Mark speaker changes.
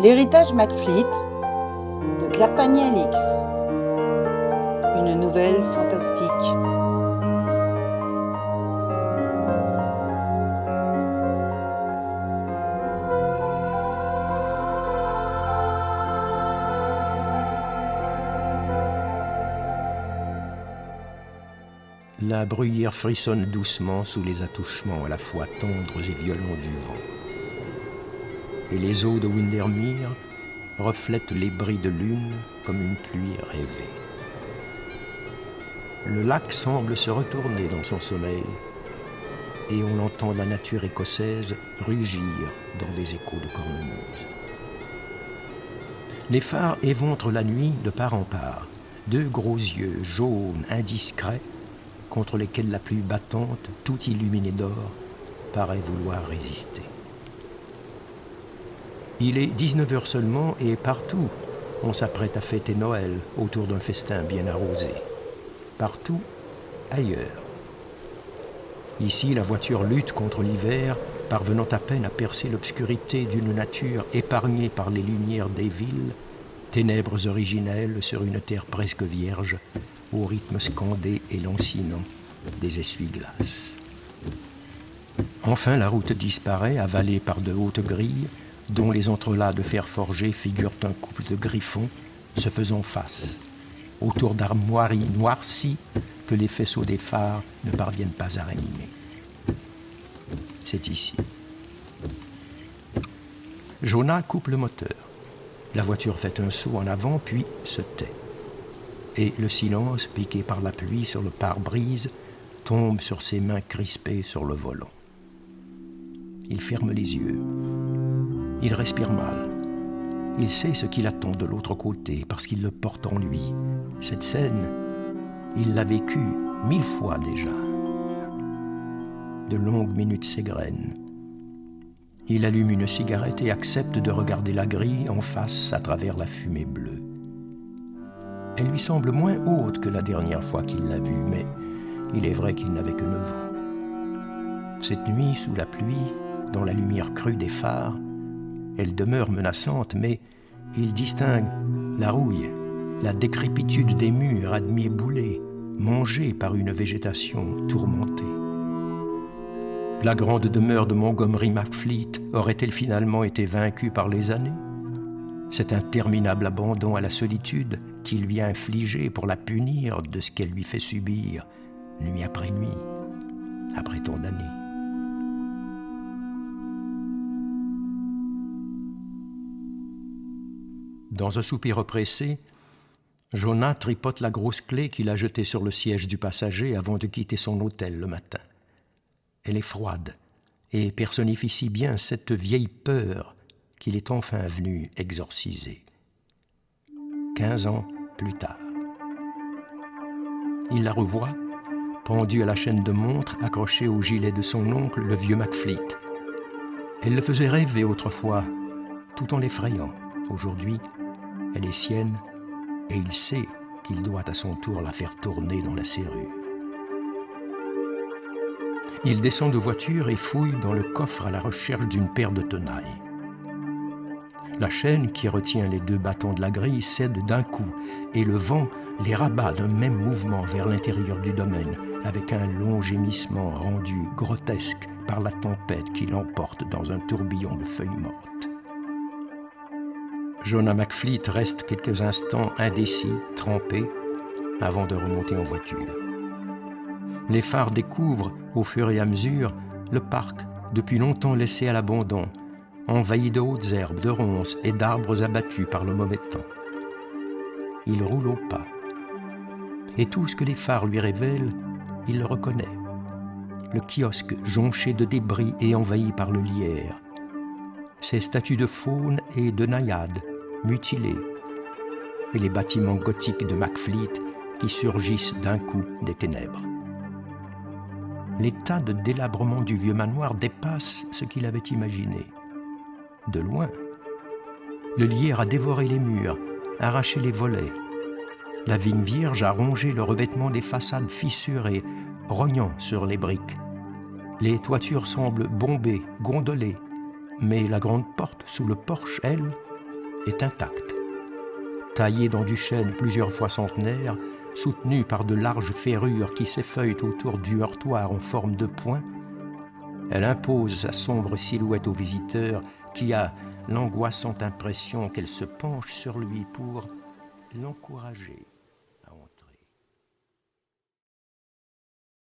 Speaker 1: L'héritage McFleet de Claire Pagny-Alix. Une nouvelle fantastique.
Speaker 2: La bruyère frissonne doucement sous les attouchements à la fois tendres et violents du vent. Et les eaux de Windermere reflètent les bris de lune comme une pluie rêvée. Le lac semble se retourner dans son sommeil et on entend la nature écossaise rugir dans les échos de cornemuse. Les phares éventrent la nuit de part en part, deux gros yeux jaunes, indiscrets, contre lesquels la pluie battante, tout illuminée d'or, paraît vouloir résister. Il est 19h seulement et partout, on s'apprête à fêter Noël autour d'un festin bien arrosé. Partout, ailleurs. Ici, la voiture lutte contre l'hiver, parvenant à peine à percer l'obscurité d'une nature épargnée par les lumières des villes, ténèbres originelles sur une terre presque vierge, au rythme scandé et lancinant des essuie-glaces. Enfin, la route disparaît, avalée par de hautes grilles, dont les entrelacs de fer forgé figurent un couple de griffons se faisant face, autour d'armoiries noircies que les faisceaux des phares ne parviennent pas à ranimer. C'est ici. Jonah coupe le moteur. La voiture fait un saut en avant, puis se tait. Et le silence, piqué par la pluie sur le pare-brise, tombe sur ses mains crispées sur le volant. Il ferme les yeux. Il respire mal. Il sait ce qu'il attend de l'autre côté parce qu'il le porte en lui. Cette scène, il l'a vécue 1000 fois déjà. De longues minutes s'égrènent. Il allume une cigarette et accepte de regarder la grille en face à travers la fumée bleue. Elle lui semble moins haute que la dernière fois qu'il l'a vue, mais il est vrai qu'il n'avait que 9 ans. Cette nuit, sous la pluie, dans la lumière crue des phares, elle demeure menaçante, mais il distingue la rouille, la décrépitude des murs à demi éboulés, mangés par une végétation tourmentée. La grande demeure de Montgomery McFleet aurait-elle finalement été vaincue par les années ? Cet interminable abandon à la solitude qu'il lui a infligé pour la punir de ce qu'elle lui fait subir, nuit après nuit, après tant d'années. Dans un soupir oppressé, Jonah tripote la grosse clé qu'il a jetée sur le siège du passager avant de quitter son hôtel le matin. Elle est froide et personnifie si bien cette vieille peur qu'il est enfin venu exorciser. 15 ans plus tard. Il la revoit, pendue à la chaîne de montre accrochée au gilet de son oncle, le vieux McFleet. Elle le faisait rêver autrefois, tout en l'effrayant. Aujourd'hui, elle est sienne et il sait qu'il doit à son tour la faire tourner dans la serrure. Il descend de voiture et fouille dans le coffre à la recherche d'une paire de tenailles. La chaîne qui retient les 2 bâtons de la grille cède d'un coup et le vent les rabat d'un même mouvement vers l'intérieur du domaine avec un long gémissement rendu grotesque par la tempête qui l'emporte dans un tourbillon de feuilles mortes. Jonah McFleet reste quelques instants indécis, trempé, avant de remonter en voiture. Les phares découvrent, au fur et à mesure, le parc, depuis longtemps laissé à l'abandon, envahi de hautes herbes, de ronces et d'arbres abattus par le mauvais temps. Il roule au pas. Et tout ce que les phares lui révèlent, il le reconnaît. Le kiosque jonché de débris et envahi par le lierre. Ses statues de faune et de naïades, mutilées. Et les bâtiments gothiques de McFleet qui surgissent d'un coup des ténèbres. L'état de délabrement du vieux manoir dépasse ce qu'il avait imaginé. De loin, le lierre a dévoré les murs, arraché les volets. La vigne vierge a rongé le revêtement des façades fissurées, rognant sur les briques. Les toitures semblent bombées, gondolées, mais la grande porte sous le porche, elle, est intacte. Taillée dans du chêne plusieurs fois centenaire, soutenue par de larges ferrures qui s'effeuillent autour du heurtoir en forme de poing, elle impose sa sombre silhouette au visiteur qui a l'angoissante impression qu'elle se penche sur lui pour l'encourager.